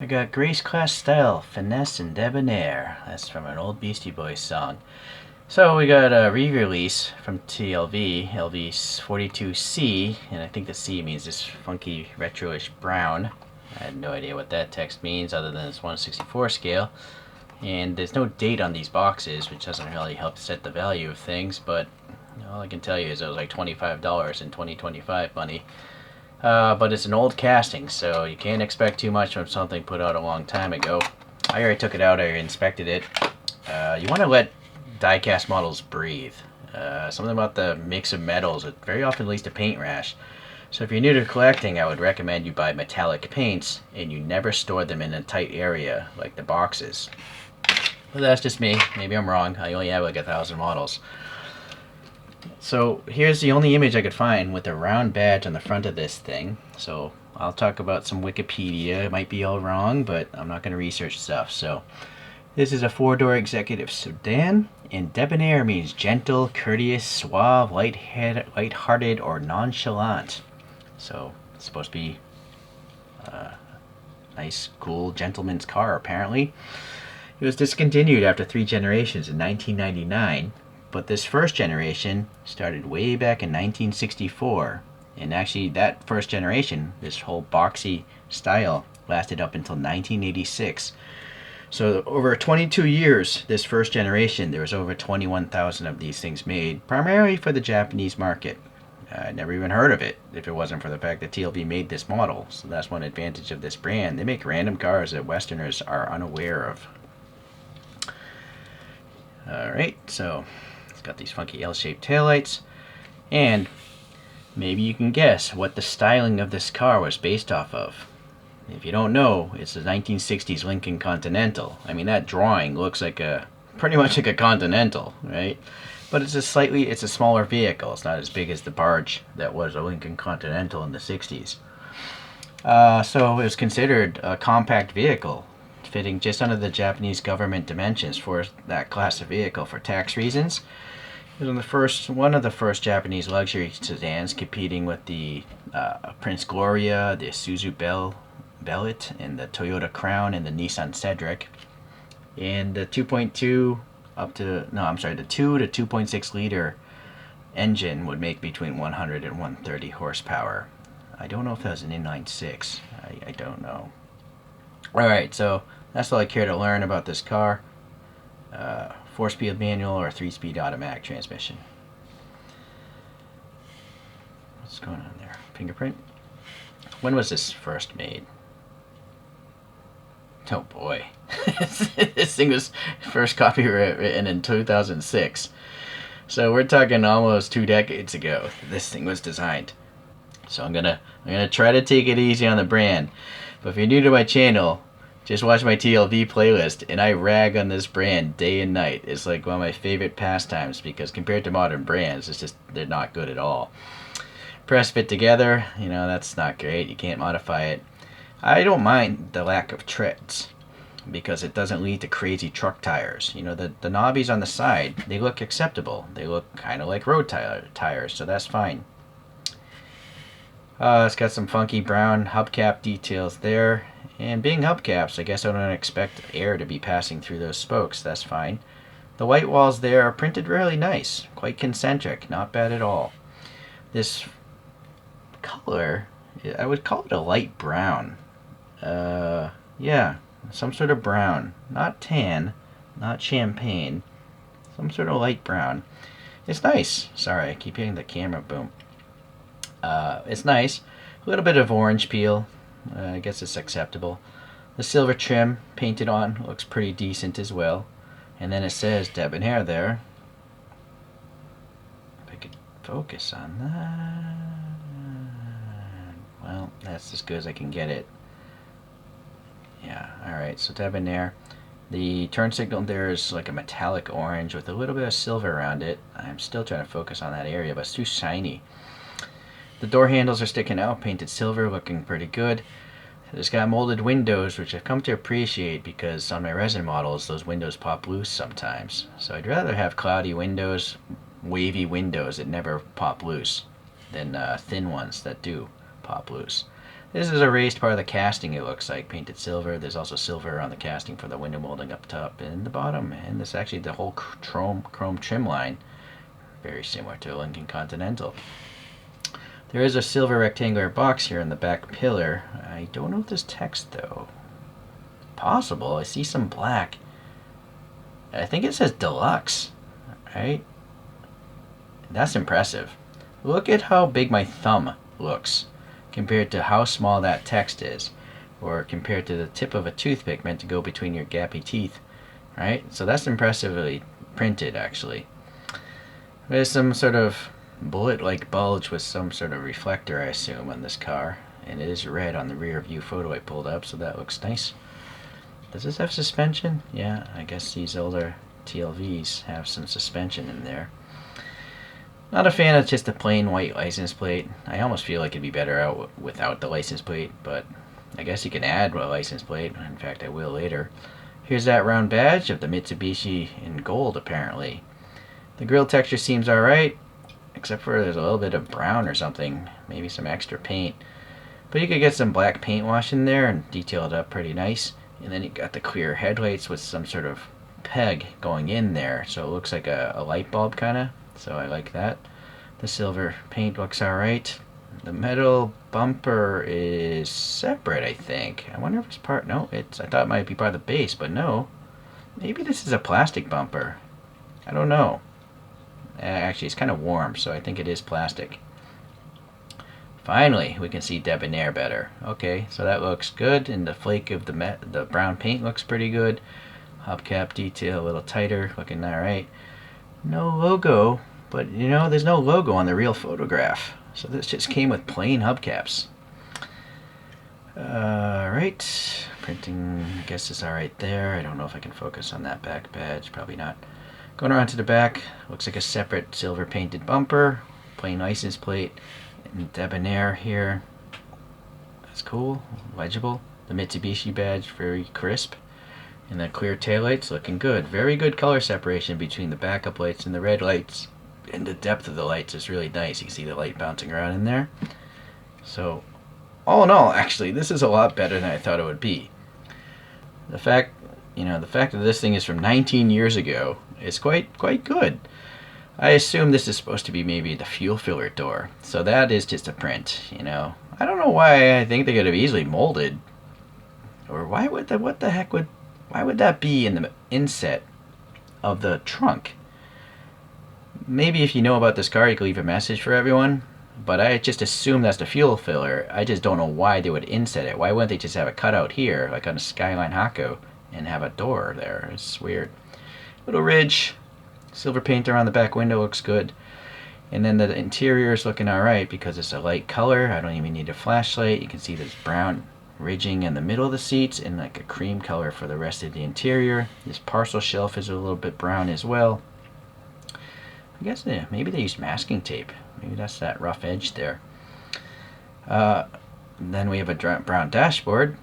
I got Grace Class Style, Finesse, and Debonair. That's from an old Beastie Boys song. So we got a re-release from TLV LV-42C, and I think the C means this funky retro-ish brown. I had no idea what that text means other than it's 1/64 scale. And there's no date on these boxes, which doesn't really help set the value of things, but all I can tell you is it was like $25 in 2025 money. But it's an old casting, so you can't expect too much from something put out a long time ago. I already took it out, I inspected it. You want to let diecast models breathe. Something about the mix of metals, it very often leads to paint rash. So if you're new to collecting, I would recommend you buy metallic paints and you never store them in a tight area like the boxes. But that's just me. Maybe I'm wrong. I only have like 1,000 models. So here's the only image I could find with a round badge on the front of this thing. So I'll talk about some Wikipedia. It might be all wrong, but I'm not going to research stuff. So this is a 4-door executive sedan, and debonair means gentle, courteous, suave, light-hearted, or nonchalant. So it's supposed to be a nice, cool gentleman's car, apparently. It was discontinued after 3 generations in 1999, but this first generation started way back in 1964. And actually, that first generation, this whole boxy style, lasted up until 1986. So over 22 years, this first generation, there was over 21,000 of these things made, primarily for the Japanese market. I never even heard of it if it wasn't for the fact that TLV made this model. So that's one advantage of this brand. They make random cars that Westerners are unaware of. Alright, so it's got these funky L-shaped taillights, and maybe you can guess what the styling of this car was based off of. If you don't know, it's the 1960s Lincoln Continental. I mean, that drawing looks like pretty much like a Continental, right? But it's a smaller vehicle. It's not as big as the barge that was a Lincoln Continental in the 60s. So it was considered a compact vehicle, fitting just under the Japanese government dimensions for that class of vehicle for tax reasons. It was one of the first Japanese luxury sedans, competing with the Prince Gloria, the Isuzu Bellet, and the Toyota Crown, and the Nissan Cedric. And the 2 to 2.6 liter engine would make between 100 and 130 horsepower. I don't know if that was an inline 6. I don't know. Alright, so that's all I care to learn about this car. 4-speed manual or 3-speed automatic transmission. What's going on there? Fingerprint? When was this first made? Oh boy. This thing was first copywritten in 2006. So we're talking almost 2 decades ago this thing was designed. So I'm gonna try to take it easy on the brand. But if you're new to my channel, just watch my TLV playlist, and I rag on this brand day and night. It's like one of my favorite pastimes, because compared to modern brands, it's just, they're not good at all. Press fit together, that's not great. You can't modify it. I don't mind the lack of treads, because it doesn't lead to crazy truck tires. The knobbies on the side, they look acceptable. They look kind of like road tires, so that's fine. It's got some funky brown hubcap details there. And being hubcaps, I guess I don't expect air to be passing through those spokes. That's fine. The white walls there are printed really nice. Quite concentric. Not bad at all. This color, I would call it a light brown. Yeah, some sort of brown. Not tan, not champagne. Some sort of light brown. It's nice. Sorry, I keep hitting the camera. Boom. It's nice. A little bit of orange peel. I guess it's acceptable. The silver trim painted on looks pretty decent as well. And then it says debonair there. If I could focus on that. Well, that's as good as I can get it. Yeah, alright, so debonair. The turn signal there is like a metallic orange with a little bit of silver around it. I'm still trying to focus on that area, but it's too shiny. The door handles are sticking out, painted silver, looking pretty good. It's got molded windows, which I've come to appreciate, because on my resin models, those windows pop loose sometimes. So I'd rather have cloudy windows, wavy windows that never pop loose, than thin ones that do pop loose. This is a raised part of the casting, it looks like, painted silver. There's also silver on the casting for the window molding up top and the bottom. And this actually the whole chrome trim line. Very similar to a Lincoln Continental. There is a silver rectangular box here in the back pillar. I don't know if there's text though. Possible. I see some black. I think it says deluxe, right? That's impressive. Look at how big my thumb looks compared to how small that text is, or compared to the tip of a toothpick meant to go between your gappy teeth, right? So that's impressively printed, actually. There's some sort of bullet-like bulge with some sort of reflector, I assume, on this car, and it is red on the rear view photo I pulled up, so that looks nice. Does this have suspension? Yeah, I guess these older TLVs have some suspension in there. Not a fan of just a plain white license plate. I almost feel like it'd be better out without the license plate, but I guess you can add a license plate. In fact, I will later. Here's that round badge of the Mitsubishi in gold, apparently. The grille texture seems alright, except for there's a little bit of brown or something, maybe some extra paint. But you could get some black paint wash in there and detail it up pretty nice. And then you got the clear headlights with some sort of peg going in there, so it looks like a light bulb kind of, so I like that. The silver paint looks alright. The metal bumper is separate, I think. I wonder if it's part, no, I thought it might be part of the base, but no. Maybe this is a plastic bumper. I don't know. Actually, it's kind of warm, so I think it is plastic. Finally, we can see Debonair better. Okay, so that looks good, and the flake of the brown paint looks pretty good. Hubcap detail a little tighter, looking alright. No logo, but you know, there's no logo on the real photograph. So this just came with plain hubcaps. Alright, printing, I guess is alright there. I don't know if I can focus on that back badge, probably not. Going around to the back, looks like a separate silver painted bumper, plain license plate. And Debonair here. That's cool, legible. The Mitsubishi badge, very crisp. And the clear taillights looking good. Very good color separation between the backup lights and the red lights. And the depth of the lights is really nice. You can see the light bouncing around in there. So, all in all, actually, this is a lot better than I thought it would be. The fact that this thing is from 19 years ago is quite good. I assume this is supposed to be maybe the fuel filler door, so that is just a print, you know. I don't know why I think they could have easily molded, or why would that be in the inset of the trunk? Maybe if you know about this car, you could leave a message for everyone, but I just assume that's the fuel filler. I just don't know why they would inset it. Why wouldn't they just have a cutout here, like on a Skyline Hakko, and have a door there? It's weird. Little ridge. Silver paint around the back window looks good. And then the interior is looking alright because it's a light color. I don't even need a flashlight. You can see there's brown ridging in the middle of the seats and like a cream color for the rest of the interior. This parcel shelf is a little bit brown as well. I guess maybe they used masking tape. Maybe that's that rough edge there. Then we have a brown dashboard.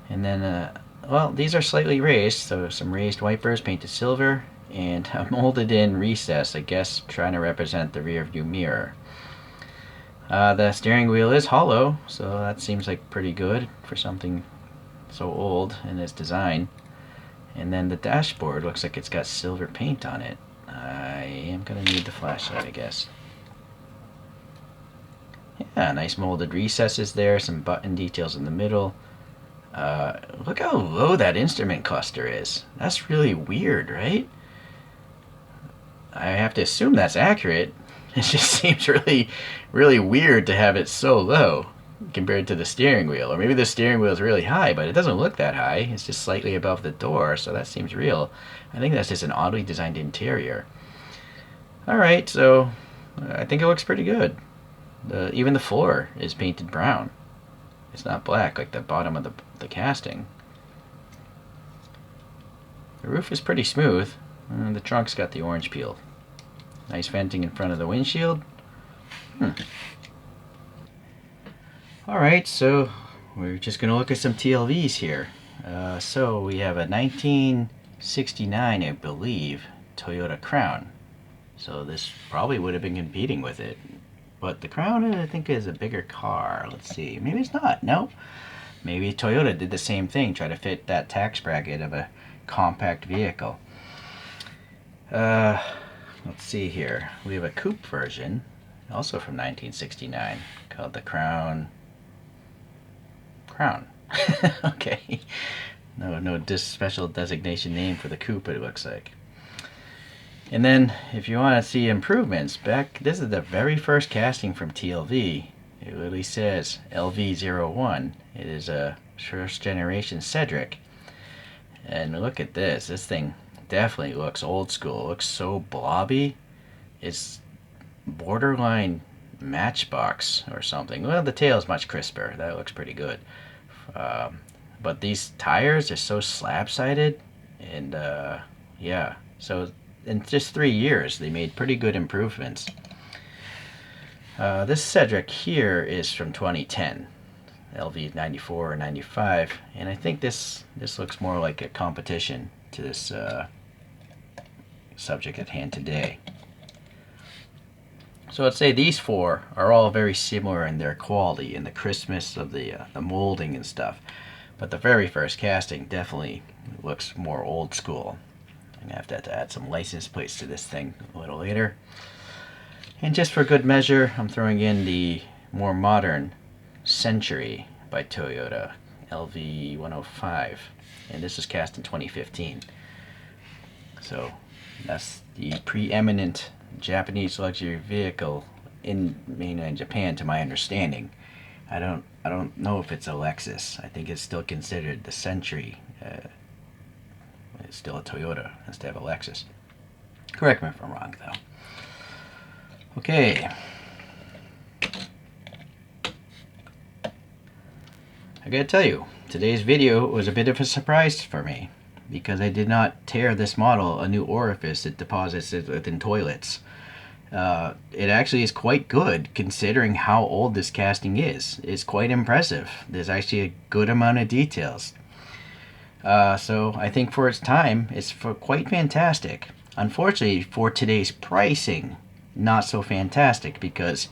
And then, well, these are slightly raised, so some raised wipers painted silver. And a molded in recess, I guess trying to represent the rear view mirror. The steering wheel is hollow, so that seems like pretty good for something so old in its design. And then the dashboard looks like it's got silver paint on it. I am going to need the flashlight, I guess. Yeah, nice molded recesses there, some button details in the middle. Look how low that instrument cluster is. That's really weird, right? I have to assume that's accurate. It just seems really weird to have it so low compared to the steering wheel. Or maybe the steering wheel is really high, but it doesn't look that high. It's just slightly above the door, so that seems real. I think that's just an oddly designed interior. Alright, so I think it looks pretty good. Even the floor is painted brown. It's not black like the bottom of the casting. The roof is pretty smooth. The trunk's got the orange peel. Nice venting in front of the windshield. Alright, so we're just going to look at some TLVs here. So we have a 1969, I believe, Toyota Crown. So this probably would have been competing with it. But the Crown, I think, is a bigger car. Let's see. Maybe it's not. No. Maybe Toyota did the same thing, try to fit that tax bracket of a compact vehicle. Let's see here. We have a coupe version, also from 1969, called the Crown. Okay. No special designation name for the coupe, it looks like. And then, if you want to see improvements, this is the very first casting from TLV. It literally says LV-01. It is a first generation Cedric. And look at this. This thing definitely looks old school. It looks so blobby. It's borderline Matchbox or something. Well, the tail is much crisper. That looks pretty good. But these tires are so slab-sided. And yeah, so in just 3 years, they made pretty good improvements. This Cedric here is from 2010, LV 94 or 95, and I think this looks more like a competition to this subject at hand today. So let's say these four are all very similar in their quality and the crispness of the molding and stuff, but the very first casting definitely looks more old school. I'm going to have to add some license plates to this thing a little later. And just for good measure, I'm throwing in the more modern Century by Toyota, LV-105. And this was cast in 2015. So that's the preeminent Japanese luxury vehicle in mainland Japan, to my understanding. I don't know if it's a Lexus. I think it's still considered the Century. It's still a Toyota instead of a Lexus. Correct me if I'm wrong, though. Okay. I gotta tell you, today's video was a bit of a surprise for me because I did not tear this model a new orifice that deposits it within toilets. It actually is quite good considering how old this casting is. It's quite impressive. There's actually a good amount of details. So I think for its time, it's quite fantastic. Unfortunately, for today's pricing, not so fantastic, because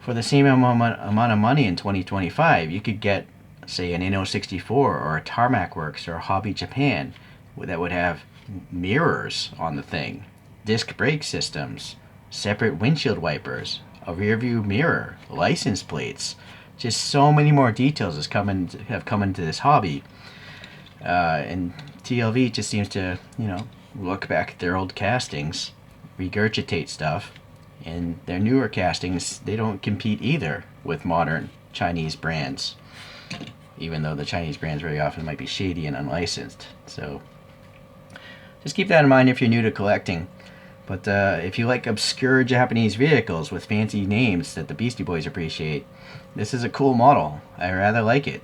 for the same amount of money in 2025, you could get, say, an Inno64 or a Tarmac Works or a Hobby Japan that would have mirrors on the thing, disc brake systems, separate windshield wipers, a rear view mirror, license plates. Just so many more details have come into this hobby. And TLV just seems to, look back at their old castings, regurgitate stuff, and their newer castings, they don't compete either with modern Chinese brands, even though the Chinese brands very often might be shady and unlicensed. So just keep that in mind if you're new to collecting. But if you like obscure Japanese vehicles with fancy names that the Beastie Boys appreciate, this is a cool model. I rather like it.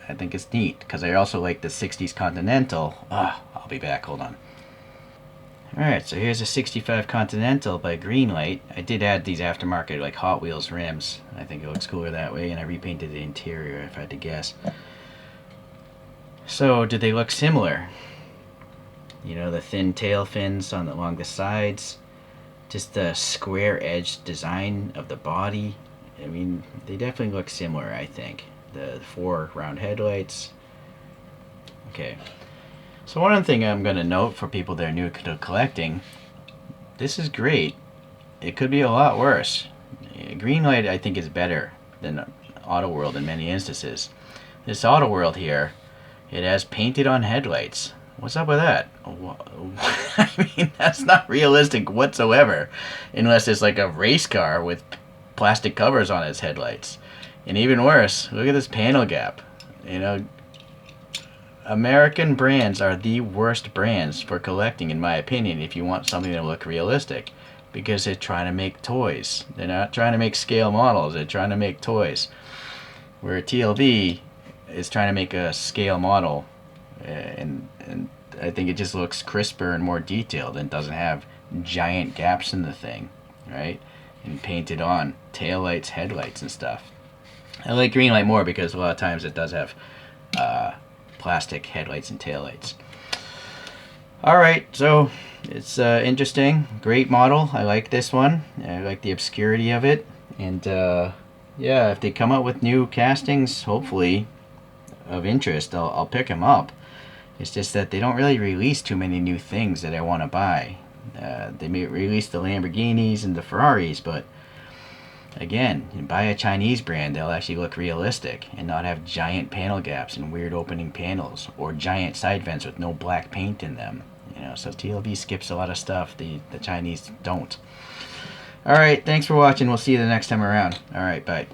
I think it's neat, because I also like the 60s Continental. I'll be back, hold on. Alright, so here's a 65 Continental by Greenlight. I did add these aftermarket, like Hot Wheels rims. I think it looks cooler that way, and I repainted the interior, if I had to guess. So, do they look similar? The thin tail fins along the sides. Just the square-edged design of the body. I mean, they definitely look similar, I think. The 4 round headlights. Okay. So one thing I'm going to note for people that are new to collecting, this is great. It could be a lot worse. Greenlight, I think, is better than Auto World in many instances. This Auto World here, it has painted on headlights. What's up with that? I mean, that's not realistic whatsoever, unless it's like a race car with plastic covers on its headlights. And even worse, look at this panel gap. American brands are the worst brands for collecting, in my opinion, if you want something to look realistic, because they're trying to make toys. They're not trying to make scale models. They're trying to make toys. Where TLV is trying to make a scale model, and I think it just looks crisper and more detailed and doesn't have giant gaps in the thing, right? And painted on taillights, headlights, and stuff. I like Greenlight more because a lot of times it does have plastic headlights and taillights. Alright, so it's interesting. Great model. I like this one. I like the obscurity of it. And yeah, if they come out with new castings, hopefully of interest, I'll pick them up. It's just that they don't really release too many new things that I want to buy. They may release the Lamborghinis and the Ferraris, but again, you buy a Chinese brand, they'll actually look realistic and not have giant panel gaps and weird opening panels or giant side vents with no black paint in them. You know, so TLV skips a lot of stuff the Chinese don't. All right, thanks for watching. We'll see you the next time around. All right, bye.